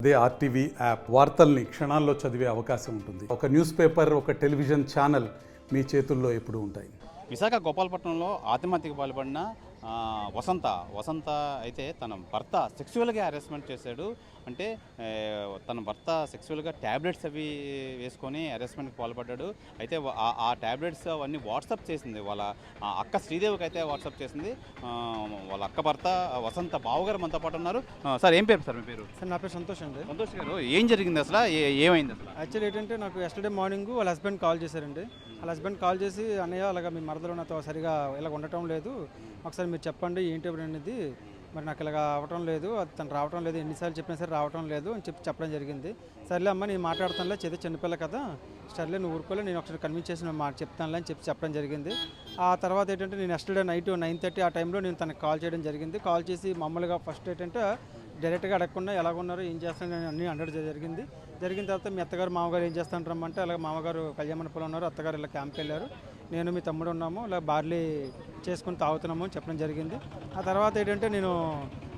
అదే RTV app వార్తల్ని క్షణాల్లో చదివే అవకాశం ఉంటుంది. ఒక న్యూస్ పేపర్, ఒక టెలివిజన్ ఛానల్ మీ చేతుల్లో ఎప్పుడూ ఉంటాయి. విశాఖ గోపాలపట్నంలో ఆత్మహత్యకు పాల్పడిన వసంత అయితే తన భర్త సెక్సువల్గా హెరాస్మెంట్ చేశాడు. అంటే తన భర్త సెక్సువల్గా ట్యాబ్లెట్స్ అవి వేసుకొని హెరాస్మెంట్కి పాల్పడ్డాడు. అయితే ఆ ట్యాబ్లెట్స్ అవన్నీ వాట్సాప్ చేసింది వాళ్ళ అక్క శ్రీదేవికి అయితే వాట్సాప్ చేసింది. వాళ్ళ అక్క భర్త వసంత బావగారు మనతో పాటు ఉన్నారు. సార్ ఏం పేరు సార్ మీ పేరు? సార్ నా పేరు సంతోష్ అండి. సంతోష్ గారు, ఏం జరిగింది అసలు? ఏమైంది అసలు? యాక్చువల్లీ ఏంటంటే నాకు ఎస్టర్డే మార్నింగ్ వాళ్ళ హస్బెండ్ కాల్ చేశారండి. వాళ్ళ హస్బెండ్ కాల్ చేసి, అన్నయ్య అలాగా మీ మరదలు నాతో సరిగా ఇలా ఉండటం లేదు, ఒకసారి మీరు చెప్పండి ఏంటి అనేది, మరి నాకు ఇలాగ అవ్వటం లేదు, అది తను రావటం లేదు, ఎన్నిసార్లు చెప్పినా సరే రావటం లేదు అని చెప్పడం జరిగింది. సర్లే అమ్మ నేను మాట్లాడుతానులే, చిన్నపిల్ల కదా, సర్లే నువ్వు ఊరుకోలే, నేను ఒకసారి కన్విన్స్ చేసి నేను చెప్తానులే అని చెప్పడం జరిగింది. ఆ తర్వాత ఏంటంటే నేను ఎస్టర్డే నైట్ 9:30 ఆ టైంలో నేను తనకు కాల్ చేయడం జరిగింది. కాల్ చేసి మామూలుగా ఫస్ట్ ఏంటంటే డైరెక్ట్గా అడగకుండా ఎలాగున్నారు ఏం చేస్తాను అన్నీ అనడం జరిగింది. జరిగిన తర్వాత మీ అత్తగారు మామగారు ఏం చేస్తాను రమ్మంటే, అలాగే మామగారు కళ్యాణమండపంలో ఉన్నారు, అత్తగారు ఇలా క్యాంప్కి వెళ్ళారు, నేను మీ తమ్ముడు ఉన్నాము, ఇలా బార్లీ చేసుకుని తాగుతున్నాము అని చెప్పడం జరిగింది. ఆ తర్వాత ఏంటంటే నేను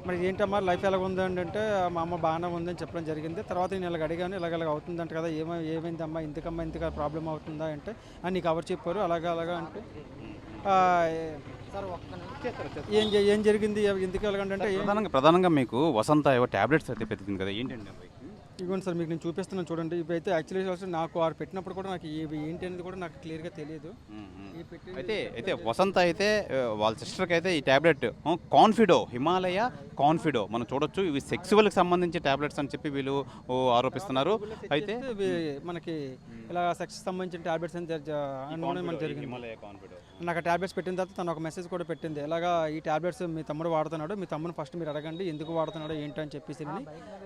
మరి ఏంటమ్మా లైఫ్ ఎలాగ ఉందండి అంటే, మా అమ్మ బాగానే ఉందని చెప్పడం జరిగింది. తర్వాత నేను ఇలాగ అడిగాను, ఇలాగ అవుతుందంట కదా, ఏమైందమ్మా ఇంతకమ్మా ప్రాబ్లం అవుతుందా అంటే, నీకు ఎవరు చెప్పారు అలాగా అంటే ఏం జరిగింది ఎందుకు ఎలాగంటే, ప్రధానంగా మీకు వసంత ఏవో ట్యాబ్లెట్స్ అయితే పెట్టుకుంది కదా, ఏంటండి? ఇవ్వండి సార్, మీకు నేను చూపిస్తున్నాను చూడండి. ఇవి అయితే యాక్చువల్లీ నాకు వారు పెట్టినప్పుడు కూడా నాకు ఇవి ఏంటి అనేది కూడా నాకు క్లియర్గా తెలియదు. అయితే వసంత అయితే వాళ్ళ సిస్టర్కి అయితే ఈ ట్యాబ్లెట్ కాన్ఫిడో, హిమాలయ కాన్ఫిడో మనం చూడొచ్చు. ఇవి సెక్సువల్కి సంబంధించి ట్యాబ్లెట్స్ అని చెప్పి వీళ్ళు ఆరోపిస్తున్నారు. అయితే మనకి ఇలా సెక్స్ సంబంధించిన ట్యాబ్లెట్స్ అని జరిగింది. హిమాలయ కాన్ఫిడో నాకు ట్యాబ్లెట్స్ పెట్టిన తర్వాత తను ఒక మెసేజ్ కూడా పెట్టింది, ఇలాగా ఈ ట్యాబ్లెట్స్ మీ తమ్ముడు వాడుతున్నాడు, మీ తమ్ముడు ఫస్ట్ మీరు అడగండి ఎందుకు వాడుతున్నాడో ఏంటని చెప్పేసి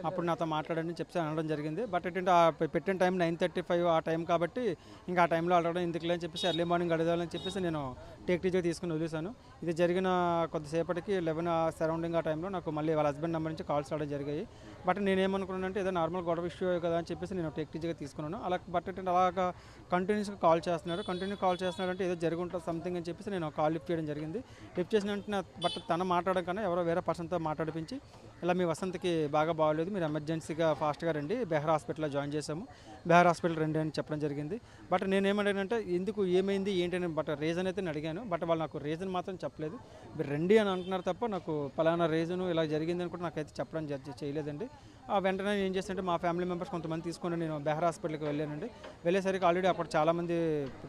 అప్పుడు నాతో మాట్లాడండి చెప్పి అనడం జరిగింది. బట్ ఏంటంటే పెట్టిన టైం 9:35 ఆ టైం కాబట్టి ఇంకా ఆ టైంలో అడగడం ఎందుకులే అని చెప్పేసి ఎర్లీ మార్నింగ్ అడగాలని చెప్పేసి నేను టేక్టీగా తీసుకుని వదిలేశాను. ఇది జరిగిన కొద్దిసేపటికి 11 సరౌండింగ్ ఆ టైంలో నాకు మళ్ళీ వాళ్ళ హస్బెండ్ నెంబర్ నుంచి కాల్స్ రావడం జరిగాయి. బట్ నేనేమనుకున్నానంటే ఏదో నార్మల్ గొడవ ఇష్యూ కదా అని చెప్పేసి నేను టేక్టీగా తీసుకున్నాను. అలా బట్ ఏంటంటే అలాగా కంటిన్యూస్గా కాల్ చేస్తున్నాడు అంటే ఏదో జరిగి ఉంటుంది సంథింగ్ అని చెప్పేసి నేను కాల్ లిఫ్ట్ చేయడం జరిగింది. లిఫ్ట్ చేసిన వెంటనే బట్ తను మాట్లాడడం కన్నా ఎవరో వేరే పర్సన్తో మాట్లాడిపించి, ఇలా మీ వసంతకి బాగాలేదు, మీరు ఎమర్జెన్సీగా ఫాస్ట్గా రండి, బెహర్ హాస్పిటల్లో జాయిన్ చేసాము, బెహర్ హాస్పిటల్ రండి అని చెప్పడం జరిగింది. బట్ నేనేమడిగానంటే ఎందుకు ఏమైంది ఏంటి అని బట్ రీజన్ అయితే నేను అడిగాను. బట్ వాళ్ళు నాకు రీజన్ మాత్రం చెప్పలేదు. మీరు రండి అని అంటున్నారు తప్ప నాకు పలానా రీజను ఇలా జరిగిందని కూడా నాకైతే చెప్పడం చేయలేదండి. వెంటనే ఏం చేస్తుంటే మా ఫ్యామిలీ మెంబర్స్ కొంతమంది తీసుకొని నేను బెహర్ హాస్పిటల్కి వెళ్ళానండి. వెళ్ళేసరికి ఆల్రెడీ అప్పుడు చాలామంది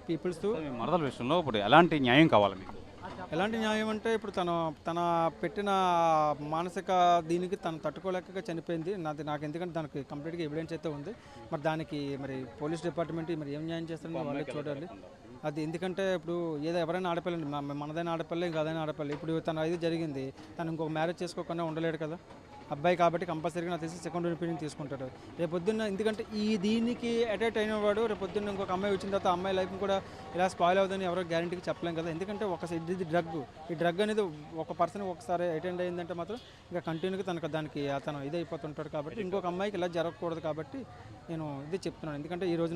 పీపుల్స్ మరదల విషయంలో ఇప్పుడు ఎలాంటి న్యాయం కావాలి మీకు? ఎలాంటి న్యాయం అంటే ఇప్పుడు తన పెట్టిన మానసిక దీనికి తను తట్టుకోలేక చనిపోయింది. నాకు ఎందుకంటే దానికి కంప్లీట్గా ఎవిడెన్స్ అయితే ఉంది. మరి దానికి మరి పోలీస్ డిపార్ట్మెంట్ మరి ఏం న్యాయం చేస్తారని వాళ్ళే చూడాలి. అది ఎందుకంటే ఇప్పుడు ఏదో ఎవరైనా ఆడపిల్లండి, మనదైన ఆడపిల్ల ఇంకా అదైనా ఆడపిల్ల. ఇప్పుడు తన ఇది జరిగింది, తను ఇంకొక మ్యారేజ్ చేసుకోకుండా ఉండలేడు కదా అబ్బాయి కాబట్టి, కంపల్సరీగా నాకు తెలిసి సెకండ్ ఒపీనియన్ తీసుకుంటాడు రేపొద్దున్న. ఎందుకంటే దీనికి అటాచ్ అయిన వాడు రేపొద్దున్న ఇంకొక అమ్మాయి వచ్చిన తర్వాత అమ్మాయి లైఫ్ కూడా ఇలా స్పాయిల్ అవుతుందని ఎవరో గ్యారంటీకి చెప్పలేం కదా. ఎందుకంటే ఇది డ్రగ్ అనేది ఒక పర్సన్ ఒకసారి అటెండ్ అయిందంటే మాత్రం ఇంకా కంటిన్యూగా దానికి అతను ఇది అయిపోతుంటాడు. కాబట్టి ఇంకొక అమ్మాయికి ఇలా జరగకూడదు కాబట్టి నేను ఇది చెప్తున్నాను. ఎందుకంటే ఈ రోజు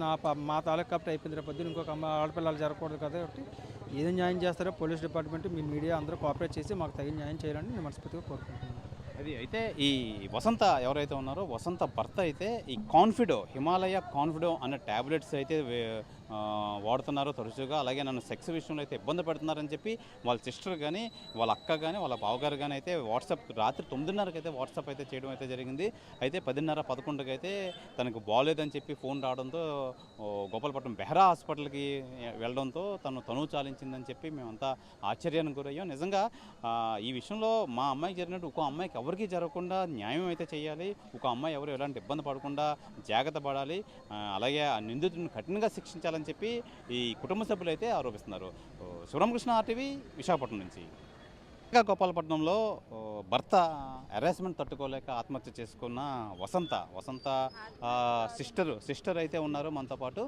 మా తాలూకు కాబట్టి అయిపోయింది, రేపొద్దున ఇంకొక అమ్మాయి ఆడపిల్లలు జరగకూడదు కాబట్టి ఏదో న్యాయం చేస్తారో పోలీస్ డిపార్ట్మెంట్, మీ మీడియా అందరూ కోఆపరేట్ చేసి మాకు తగిన న్యాయం చేయాలని నేను మనస్ఫూర్తిగా కోరుకుంటున్నాను. అయితే ఈ వసంత ఎవరైతే ఉన్నారో వసంత భర్త అయితే ఈ కాన్ఫిడో, హిమాలయ కాన్ఫిడో అనే ట్యాబ్లెట్స్ అయితే వాడుతున్నారు తరచుగా. అలాగే నన్ను సెక్స్ విషయంలో అయితే ఇబ్బంది పెడుతున్నారని చెప్పి వాళ్ళ సిస్టర్ కానీ వాళ్ళ అక్క కానీ వాళ్ళ బావగారు కానీ అయితే వాట్సాప్ రాత్రి 9:30కి అయితే వాట్సాప్ అయితే చేయడం అయితే జరిగింది. అయితే 10:30, 11కి అయితే తనకు బాగోలేదని చెప్పి ఫోన్ రావడంతో గోపాలపట్నం బెహ్రా హాస్పిటల్కి వెళ్ళడంతో తను చాలించిందని చెప్పి మేమంతా ఆశ్చర్యానికి గురయ్యాం. నిజంగా ఈ విషయంలో మా అమ్మాయికి జరిగినట్టు ఇంకో అమ్మాయికి ఎవరికీ జరగకుండా న్యాయం అయితే చేయాలి. ఒక అమ్మాయి ఎవరు ఎలాంటి ఇబ్బంది పడకుండా జాగ్రత్త పడాలి. అలాగే ఆ నిందితుడిని కఠినంగా శిక్షించాలని చెప్పి ఈ కుటుంబ సభ్యులు అయితే ఆరోపిస్తున్నారు. శివరామకృష్ణ ఆర్టీవీ విశాఖపట్నం నుంచి. గోపాలపట్నంలో భర్త హెరాస్మెంట్ తట్టుకోలేక ఆత్మహత్య చేసుకున్న వసంత సిస్టర్ అయితే ఉన్నారు మనతో పాటు.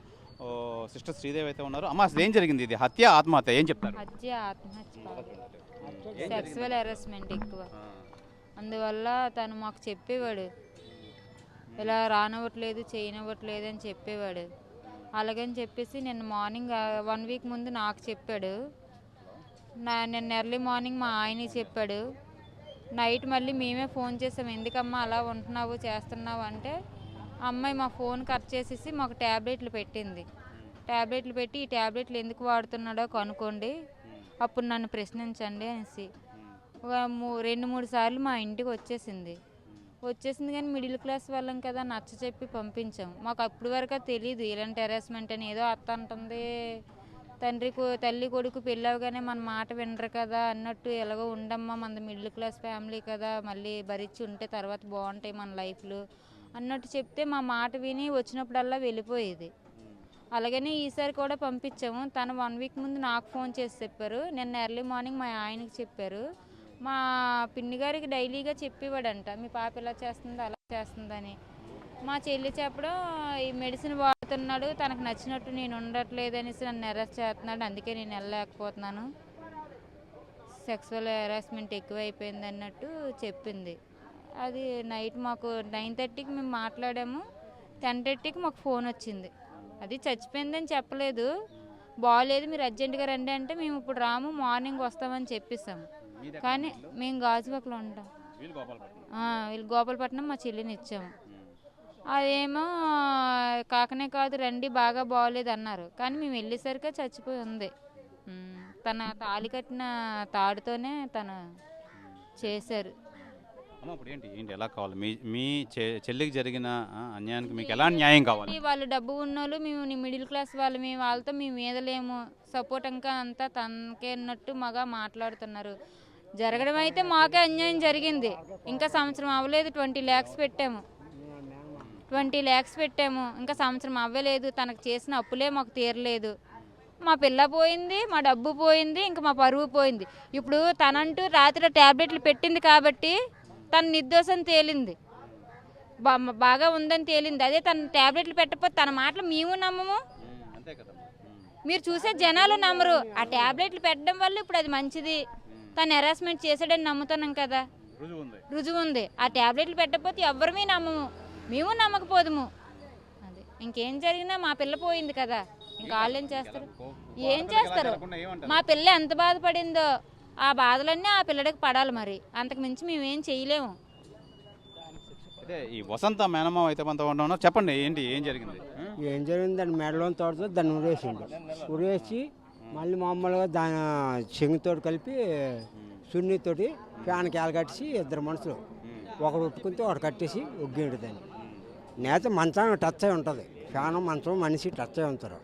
సిస్టర్ శ్రీదేవి అయితే ఉన్నారు. అమ్మ అసలు ఏం జరిగింది? ఇది ఆత్మహత్య ఏం చెప్తారు? సెక్సువల్ హెరాస్మెంట్ ఎక్కువ, అందువల్ల తను మాకు చెప్పేవాడు, ఇలా రానివ్వట్లేదు చేయనివ్వట్లేదు అని చెప్పేవాడు. అలాగని చెప్పేసి నిన్న మార్నింగ్ 1 వీక్ ముందు నాకు చెప్పాడు, నిన్న ఎర్లీ మార్నింగ్ మా ఆయనకి చెప్పాడు. నైట్ మళ్ళీ మేమే ఫోన్ చేసాం, ఎందుకమ్మా అలా ఉంటున్నావు చేస్తున్నావు అంటే అమ్మాయి మా ఫోన్ కట్ చేసేసి మాకు ట్యాబ్లెట్లు పెట్టింది. ట్యాబ్లెట్లు పెట్టి ఈ ట్యాబ్లెట్లు ఎందుకు వాడుతున్నాడో కనుక్కోండి, అప్పుడు నన్ను ప్రశ్నించండి అనేసి ఒక 2-3 సార్లు మా ఇంటికి వచ్చేసింది కానీ మిడిల్ క్లాస్ వాళ్ళం కదా, నచ్చ చెప్పి పంపించాం. మాకు అప్పటి వరకు తెలియదు ఇలాంటి హెరాస్మెంట్ అని. ఏదో అత్త అంటుంది తల్లి కొడుకు పెళ్ళవగానే మన మాట వినరు కదా అన్నట్టు, ఎలాగో ఉండమ్మా మనది మిడిల్ క్లాస్ ఫ్యామిలీ కదా, మళ్ళీ భరించి ఉంటే తర్వాత బాగుంటాయి మన లైఫ్లు అన్నట్టు చెప్తే మా మాట విని వచ్చినప్పుడల్లా వెళ్ళిపోయేది. అలాగనే ఈసారి కూడా పంపించాము. తను 1 వీక్ ముందు నాకు ఫోన్ చేసి చెప్పారు, నిన్న ఎర్లీ మార్నింగ్ మా ఆయనకి చెప్పారు. మా పిన్ని గారికి డైలీగా చెప్పేవాడంట, మీ పాప ఇలా చేస్తుంది అలా చేస్తుందని. మా చెల్లి చెప్పడం ఈ మెడిసిన్ వాడుతున్నాడు, తనకు నచ్చినట్టు నేను ఉండట్లేదు అనేసి నన్ను అరెస్ట్ చేస్తున్నాడు, అందుకే నేను వెళ్ళలేకపోతున్నాను, సెక్సువల్ హెరాస్మెంట్ ఎక్కువైపోయింది అన్నట్టు చెప్పింది. అది నైట్ మాకు 9:30కి మేము మాట్లాడాము, 10:30కి మాకు ఫోన్ వచ్చింది. అది చచ్చిపోయిందని చెప్పలేదు, బాగాలేదు మీరు అర్జెంటుగా రండి అంటే మేము ఇప్పుడు రాము మార్నింగ్ వస్తామని చెప్పేసాము. కానీ మేము గాజువాకలో ఉంటాం, వీళ్ళు గోపాలపట్నం మా చెల్లిని ఇచ్చాము. అదేమో కాకనే కాదు రండి బాగా బాగోలేదు అన్నారు, కానీ మేము వెళ్ళేసరికి చచ్చిపోయి ఉంది. తన తాళి కట్టిన తాడుతోనే తను చేశారు. ఇప్పుడు ఏంటి ఎలా కావాలి మీ చెల్లికి జరిగిన అన్యాయానికి మీకు ఎలా న్యాయం కావాలి? వాళ్ళు డబ్బు ఉన్నోళ్ళు, మేము మిడిల్ క్లాస్ వాళ్ళు, మేము వాళ్ళతో మేము మీదలేము, సపోర్ట్ ఇంకా అంతా తనకే అన్నట్టు మగా మాట్లాడుతున్నారు. జరగడం అయితే మాకే అన్యాయం జరిగింది, ఇంకా సంవత్సరం అవ్వలేదు 20 lakhs పెట్టాము, 20 lakhs పెట్టాము, ఇంకా సంవత్సరం అవ్వలేదు, తనకు చేసిన అప్పులే మాకు తీరలేదు. మా పిల్ల పోయింది, మా డబ్బు పోయింది, ఇంకా మా పరువు పోయింది. ఇప్పుడు తనంటూ రాత్రి ట్యాబ్లెట్లు పెట్టింది కాబట్టి తన నిర్దోషం తేలింది, బాగా ఉందని తేలింది. అదే తన ట్యాబ్లెట్లు పెట్టకపోతే తన మాటలు మేము నమ్మము, మీరు చూసే జనాలు నమ్మరు. ఆ ట్యాబ్లెట్లు పెట్టడం వల్ల ఇప్పుడు అది మంచిది, తను హెరాస్మెంట్ చేసాడని నమ్ముతున్నాం కదా, రుజువు ఉంది. ఆ ట్యాబ్లెట్లు పెట్టకపోతే ఎవ్వరమే నమ్మము, మేము నమ్మకపోదుము. అది ఇంకేం జరిగినా మా పిల్ల పోయింది కదా, ఇంకా వాళ్ళు ఏం చేస్తారు? మా పిల్ల ఎంత బాధపడిందో ఆ బాధలన్నీ ఆ పిల్లడికి పడాలి, మరి అంతకు మించి మేమేం చేయలేము. అయితే ఈ వసంత మేనమావ అయితే మనతో ఉన్నాం, చెప్పండి ఏంటి ఏం జరిగింది? ఏం జరిగిందండి, మెడలోని తోటతో దాన్ని ఉరేసిండు, ఉరేసి మళ్ళీ మామూలుగా దాని చెంగుతో కలిపి సున్నితోటి ఫ్యాన్కి కట్టేసి 2 మనుషులు, ఒకడు ఉట్టుకుంటే ఒకటి కట్టేసి ఒగ్గిండు. దాన్ని నేత మంచాన్ని టచ్ అయి ఉంటుంది, ఫ్యాన్ మంచం మనిషి టచ్ అయి ఉంటారు,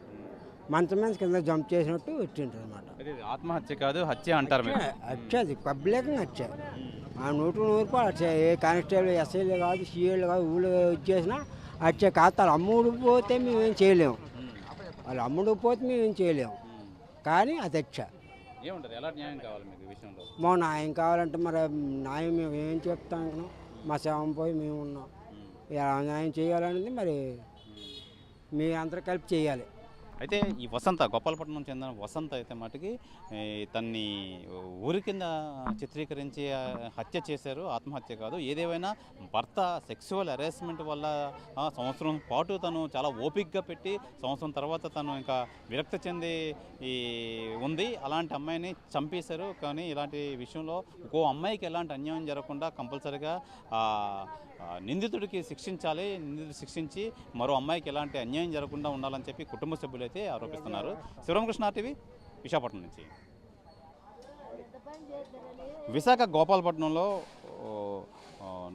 మంచం మీద కింద జంప్ చేసినట్టు వచ్చింటారు అనమాట. ఆత్మహత్య కాదు హత్య అంటారు, హత్య, అది పబ్లిక్గా హత్య. ఆ 100 హత్య. ఏ కానిస్టేబుల్ ఎస్ఐలు కాదు సిఐలు కాదు ఊళ్ళు ఇచ్చేసినా హత్య కాదు. వాళ్ళు అమ్ముడు పోతే మేమేం చేయలేము, వాళ్ళు అమ్ముడు పోతే మేమేం చేయలేము, కానీ అది హత్య. మా న్యాయం కావాలంటే మరి న్యాయం మేము ఏం చెప్తాం, మా శవం పోయి మేము ఉన్నాం, ఎలా న్యాయం చేయాలనేది మరి మీ అందరూ కలిపి చేయాలి. అయితే ఈ వసంత గోపాలపట్నం చెందిన వసంత అయితే మటుకి తన్ని ఊరి కింద చిత్రీకరించి హత్య చేశారు, ఆత్మహత్య కాదు. ఏదేమైనా భర్త సెక్సువల్ హెరాస్మెంట్ వల్ల సంవత్సరం పాటు తను చాలా ఓపికగా పెట్టి సంవత్సరం తర్వాత తను ఇంకా విరక్తి చెంది ఉంది. అలాంటి అమ్మాయిని చంపేశారు. కానీ ఇలాంటి విషయంలో ఇంకో అమ్మాయికి ఎలాంటి అన్యాయం జరగకుండా కంపల్సరీగా నిందితుడికి శిక్షించాలి, నిందితుడు శిక్షించి మరో అమ్మాయికి ఎలాంటి అన్యాయం జరగకుండా ఉండాలని చెప్పి కుటుంబ సభ్యులు అయితే ఆరోపిస్తున్నారు. శివరామకృష్ణ టీవీ విశాఖపట్నం నుంచి. విశాఖ గోపాలపట్నంలో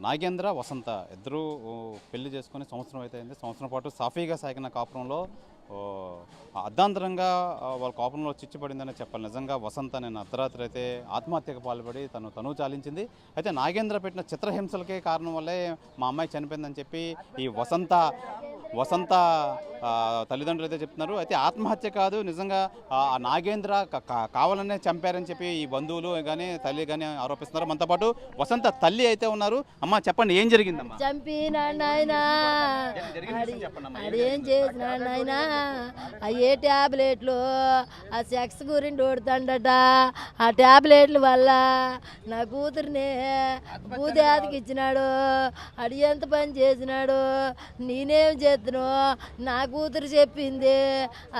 నాగేంద్ర వసంత ఇద్దరు పెళ్లి చేసుకుని సంవత్సరం అయితే అయింది. సంవత్సరం పాటు సాఫీగా సాగిన కాపురంలో అర్ధాంతరంగా వాళ్ళ కాపురంలో చిచ్చుపడిందని చెప్పాలి. నిజంగా వసంత నేను అర్ధరాత్రి అయితే ఆత్మహత్యకు పాల్పడి తను చాలించింది. అయితే నాగేంద్ర పెట్టిన చిత్రహింసలకే కారణం వల్లే మా అమ్మాయి చనిపోయిందని చెప్పి ఈ వసంత తల్లిదండ్రులు అయితే చెప్తున్నారు. అయితే ఆత్మహత్య కాదు, నిజంగా నాగేంద్ర కావాలనే చంపారని చెప్పి ఈ బంధువులు కానీ తల్లి కానీ ఆరోపిస్తున్నారు. మనతో పాటు వసంత తల్లి అయితే ఉన్నారు. అమ్మ చెప్పండి, ఏం జరిగిందమ్మా? చంపినాడు నాయనా, అదేం చేసినాడు నాయనా, ఏ ట్యాబ్లెట్లు ఆ సెక్స్ గురించి ఓడుతాడట. ఆ ట్యాబ్లెట్ల వల్ల నా కూతురిని భూదేవతకి ఇచ్చినాడు. అడి ఎంత పని చేసినాడు, నేనేం చేస్తున్నావు, నా కూతురు చెప్పింది.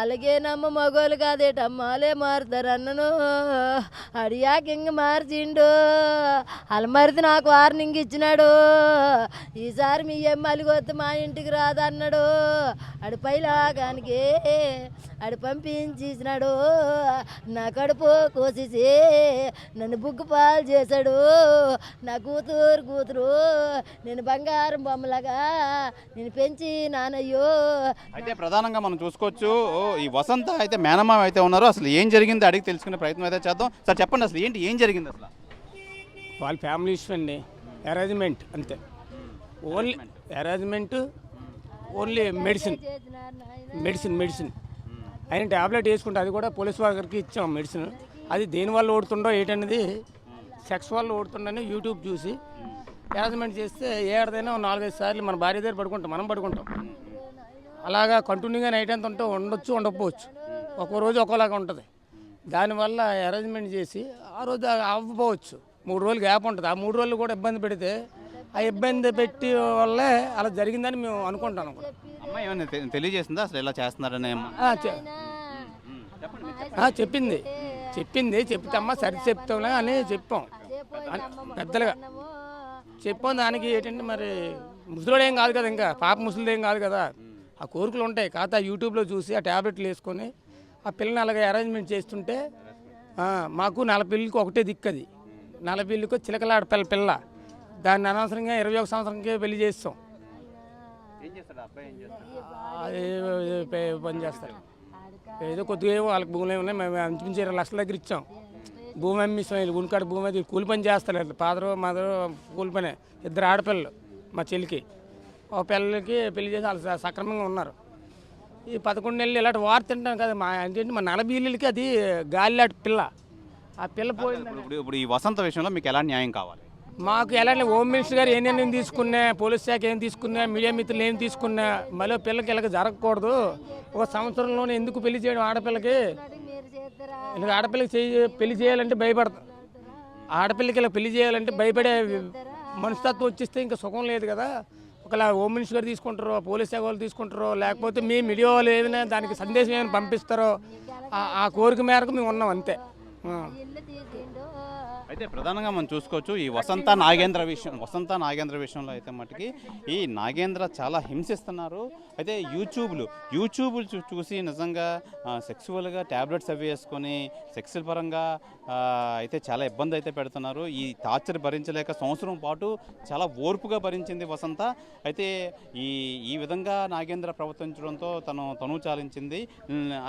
అలాగే నమ్మ మగోళ్ళు కాదేటమ్మాలే మారుతారు అన్నను. అడియాక ఇంక మార్చిండు. అలా మరిది నాకు వార్నింగ్ ఇచ్చినాడు. ఈసారి మీ ఎమ్మలిగొద్దు మా ఇంటికి రాదన్నాడు. అడి పైలాగానికి అడి పంపించేసినాడు. నా కడుపు కోసేసి నన్ను బుగ్గు పాలు చేశాడు. నా కూతురు నేను బంగారం బొమ్మలాగా నేను పెంచి నానయ్యో. అయితే ప్రధానంగా మనం చూసుకోవచ్చు ఈ వసంత అయితే మేనమామ అయితే ఉన్నారు. అసలు ఏం జరిగిందో అడిగి తెలుసుకునే ప్రయత్నం అయితే చేద్దాం. సార్ చెప్పండి, అసలు ఏం జరిగింది అసలు? వాళ్ళ ఫ్యామిలీ ఇష్యూ అండి, అరేంజ్మెంట్ అంతే. Only arrangement, only medicine. ఆయన ట్యాబ్లెట్ వేసుకుంటే అది కూడా పోలీస్ వారికి ఇచ్చాం మెడిసిన్. అది దేనివల్ల ఓడుతుండో ఏంటనేది సెక్స్ వల్ల ఓడుతుండని యూట్యూబ్ చూసి అరేంజ్మెంట్ చేస్తే ఏడాదైనా 4-5 సార్లు మన భార్య దగ్గర పడుకుంటాం, మనం పడుకుంటాం. అలాగా కంటిన్యూగా నైట్ అంతా ఉంటే ఉండొచ్చు, ఉండకపోవచ్చు. ఒక్కో రోజు ఒక్కోలాగా ఉంటుంది. దానివల్ల అరేంజ్మెంట్ చేసి ఆ రోజు అవ్వకపోవచ్చు. 3 రోజులు గ్యాప్ ఉంటుంది. ఆ 3 రోజులు కూడా ఇబ్బంది పెడితే ఆ ఇబ్బంది పెట్టి వల్లే అలా జరిగిందని మేము అనుకుంటాను. అమ్మాయి ఏమైనా తెలియజేసిందా అసలు ఇలా చేస్తున్నారని? చెప్పింది చెప్తే అమ్మ సరి చెప్తాంలే అని చెప్పాం పెద్దలుగా చెప్పాం. దానికి ఏంటంటే మరి ముసలోడు ఏం కాదు కదా, ఇంకా పాప ముసలిది ఏం కాదు కదా. ఆ కోరికలు ఉంటాయి. కాకపోతే యూట్యూబ్లో చూసి ఆ ట్యాబ్లెట్లు వేసుకొని ఆ పిల్లని అలాగే అరేంజ్మెంట్ చేస్తుంటే మాకు 4 పిల్లలకి ఒకటే దిక్కది. 4 పిల్లలకు చిలకలాడ పిల్ల దాన్ని అనవసరంగా 21 సంవత్సరంకే పెళ్లి చేస్తాం. అది పని చేస్తారు. ఏదో కొద్దిగా వాళ్ళకి భూములు ఉన్నాయి. మేము అంచుమించి 20 లక్షల దగ్గర ఇచ్చాం. భూమి అమ్మిస్తాం. ఉనికాడ భూమి అది కూలి పని చేస్తారు. ఫాదరు మదరు కూలి పని. 2 ఆడపిల్లలు మా చెల్లికి. ఒక పిల్లలకి పెళ్లి చేసి వాళ్ళు సక్రమంగా ఉన్నారు. ఈ 11 నెలలు ఇలాంటి వార్త తింటాం కదా. మా అంటే మా 40 ఇళ్ళకి అది గాలిలాంటి పిల్ల. ఆ పిల్ల పోయింది. ఇప్పుడు ఈ వసంత విషయంలో మీకు ఎలా న్యాయం కావాలి? మాకు ఎలాంటి హోమ్ మినిస్టర్ గారు ఏం తీసుకున్నా, పోలీస్ శాఖ ఏం తీసుకున్నా, మీడియా మిత్రులు ఏం తీసుకున్నా మళ్ళీ పిల్లకి ఇలాగ జరగకూడదు. 1 సంవత్సరంలోనే ఎందుకు పెళ్లి చేయడం ఆడపిల్లకి? ఇలా ఆడపిల్లకి పెళ్లి చేయాలంటే భయపడతాం. ఆడపిల్లకి ఇలా పెళ్లి చేయాలంటే భయపడే మనస్తత్వం వచ్చేస్తే ఇంకా సుఖం లేదు కదా. ఒకలా హోమ్ మినిస్టర్ గారు తీసుకుంటారో, పోలీస్ శాఖ వాళ్ళు తీసుకుంటారో, లేకపోతే మీ మీడియా వాళ్ళు ఏదైనా దానికి సందేశం ఏమైనా పంపిస్తారో ఆ కోరిక మేరకు మేము ఉన్నాం అంతే. అయితే ప్రధానంగా మనం చూసుకోవచ్చు ఈ వసంత నాగేంద్ర విషయంలో అయితే మటుకి ఈ నాగేంద్ర చాలా హింసిస్తున్నారు. అయితే యూట్యూబ్ చూసి నిజంగా సెక్సువల్గా ట్యాబ్లెట్స్ అవి వేసుకొని సెక్సువల్ పరంగా అయితే చాలా ఇబ్బంది అయితే పెడుతున్నారు. ఈ టార్చర్ భరించలేక సంవత్సరం పాటు చాలా ఓర్పుగా భరించింది వసంత. అయితే ఈ విధంగా నాగేంద్ర ప్రవర్తించడంతో తను చాలించింది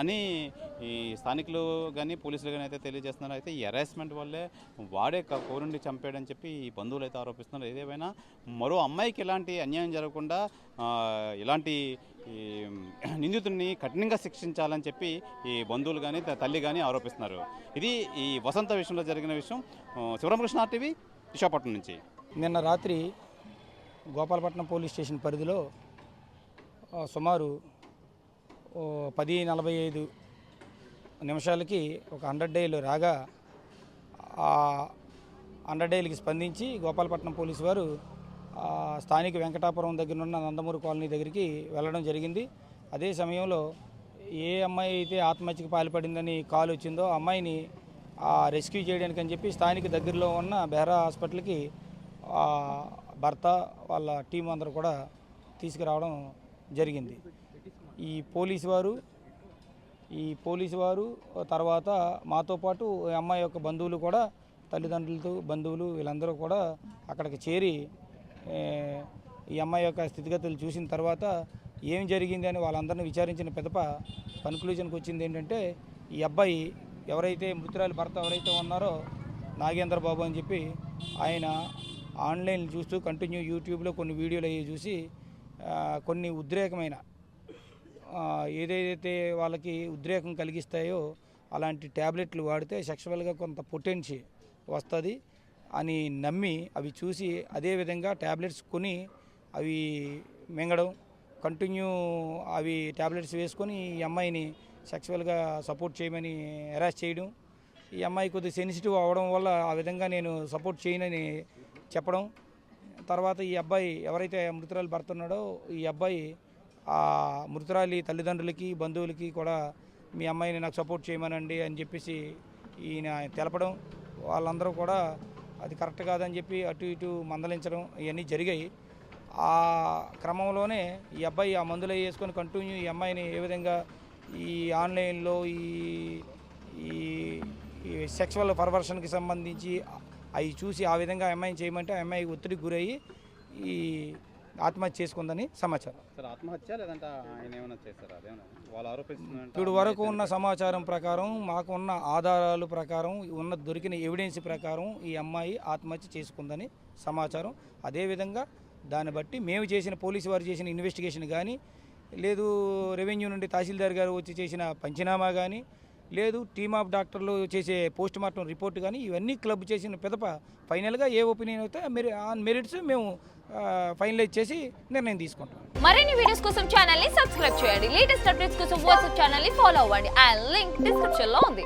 అని ఈ స్థానికులు కానీ పోలీసులు కానీ అయితే తెలియజేస్తున్నారు. అయితే ఈ హెరాస్మెంట్ వల్లే వాడే కోరుండి చంపాడని చెప్పి ఈ బంధువులు అయితే ఆరోపిస్తున్నారు. ఏదేమైనా మరో అమ్మాయికి ఎలాంటి అన్యాయం జరగకుండా ఇలాంటి నిందితుడిని కఠినంగా శిక్షించాలని చెప్పి ఈ బంధువులు కానీ తల్లి కానీ ఆరోపిస్తున్నారు. ఇది ఈ వసంత విషయంలో జరిగిన విషయం. శివరామకృష్ణ టీవీ, విశాఖపట్నం నుంచి. నిన్న రాత్రి గోపాలపట్నం పోలీస్ స్టేషన్ పరిధిలో సుమారు 10:45 నిమిషాలకి ఒక 100 డైలు రాగా ఆ 100 డైలకి స్పందించి గోపాలపట్నం పోలీసు వారు స్థానిక వెంకటాపురం దగ్గర ఉన్న నందమూరి కాలనీ దగ్గరికి వెళ్ళడం జరిగింది. అదే సమయంలో ఏ అమ్మాయి అయితే ఆత్మహత్యకు పాల్పడిందని కాల్ వచ్చిందో ఆ అమ్మాయిని రెస్క్యూ చేయడానికి అని చెప్పి స్థానిక దగ్గరలో ఉన్న బెహ్రా హాస్పిటల్కి భర్త వాళ్ళ టీం అందరూ కూడా తీసుకురావడం జరిగింది. ఈ పోలీసు వారు తర్వాత మాతో పాటు అమ్మాయి యొక్క బంధువులు కూడా, తల్లిదండ్రులతో బంధువులు వీళ్ళందరూ కూడా అక్కడికి చేరి ఈ అమ్మాయి యొక్క స్థితిగతులు చూసిన తర్వాత ఏం జరిగింది అని వాళ్ళందరినీ విచారించిన పిదప కన్క్లూజన్కి వచ్చింది ఏంటంటే ఈ అబ్బాయి ఎవరైతే మృతురాలి భర్త ఎవరైతే ఉన్నారో నాగేంద్ర బాబు అని చెప్పి ఆయన ఆన్లైన్ చూస్తూ కంటిన్యూ యూట్యూబ్లో కొన్ని వీడియోలు అవి చూసి కొన్ని ఉద్రేకమైన ఏదైతే వాళ్ళకి ఉద్రేకం కలిగిస్తాయో అలాంటి ట్యాబ్లెట్లు వాడితే సెక్షువల్గా కొంత పొటెన్షి వస్తుంది అని నమ్మి అవి చూసి అదేవిధంగా ట్యాబ్లెట్స్ కొని అవి మింగడం, కంటిన్యూ అవి ట్యాబ్లెట్స్ వేసుకొని ఈ అమ్మాయిని సెక్షువల్గా సపోర్ట్ చేయమని హెరాస్ చేయడం. ఈ అమ్మాయి కొద్దిగా సెన్సిటివ్ అవ్వడం వల్ల ఆ విధంగా నేను సపోర్ట్ చేయనని చెప్పడం. తర్వాత ఈ అబ్బాయి ఎవరైతే మృతురాలు భర్త ఉన్నాడో ఈ అబ్బాయి ఆ మృతురాలి తల్లిదండ్రులకి బంధువులకి కూడా మీ అమ్మాయిని నాకు సపోర్ట్ చేయమనండి అని చెప్పేసి ఈయన తెలపడం, వాళ్ళందరూ కూడా అది కరెక్ట్ కాదని చెప్పి అటు ఇటు మందలించడం ఇవన్నీ జరిగాయి. ఆ క్రమంలోనే ఈ అబ్బాయి ఆ మందులు వేసుకొని కంటిన్యూ ఈ అమ్మాయిని ఏ విధంగా ఈ ఆన్లైన్లో ఈ సెక్షువల్ పర్వర్షన్కి సంబంధించి అవి చూసి ఆ విధంగా అమ్మాయిని చేయమంటే ఆ అమ్మాయి ఒత్తిడికి గురయ్యి ఈ ఆత్మహత్య చేసుకుందని సమాచారం. సార్ ఆత్మహత్య లేదంటే ఆయన ఏమైనా చేస్తారా? అదేమన్నా వాళ్ళు ఆరోపిస్తున్నారు. ఇప్పుడు వరకు ఉన్న సమాచారం ప్రకారం, మాకు ఉన్న ఆధారాల ప్రకారం, దొరికిన ఎవిడెన్స్ ప్రకారం ఈ అమ్మాయి ఆత్మహత్య చేసుకుందని సమాచారం. అదేవిధంగా దాన్ని బట్టి మేము చేసిన పోలీసు వారు చేసిన ఇన్వెస్టిగేషన్ కానీ, లేదు రెవెన్యూ నుండి తహసీల్దార్ గారు వచ్చి చేసిన పంచనామా కానీ, లేదు టీమ్ ఆఫ్ డాక్టర్లు చేసే పోస్ట్ మార్టం రిపోర్ట్ కానీ, ఇవన్నీ క్లబ్ చేసిన పిదప ఫైనల్గా ఏ ఒపీనియన్ అయితే ఆన్ మెరిట్స్ మేము ఫైనలైజ్ చేసి నిర్ణయం తీసుకుంటాం. మరిన్ని వీడియోస్ కోసం ఛానల్ ని సబ్స్క్రైబ్ చేయండి. లేటెస్ట్ అప్డేట్స్ కోసం వాట్సాప్ ఛానల్ ని ఫాలో అవ్వండి. ఆ లింక్ డిస్క్రిప్షన్ లో ఉంది.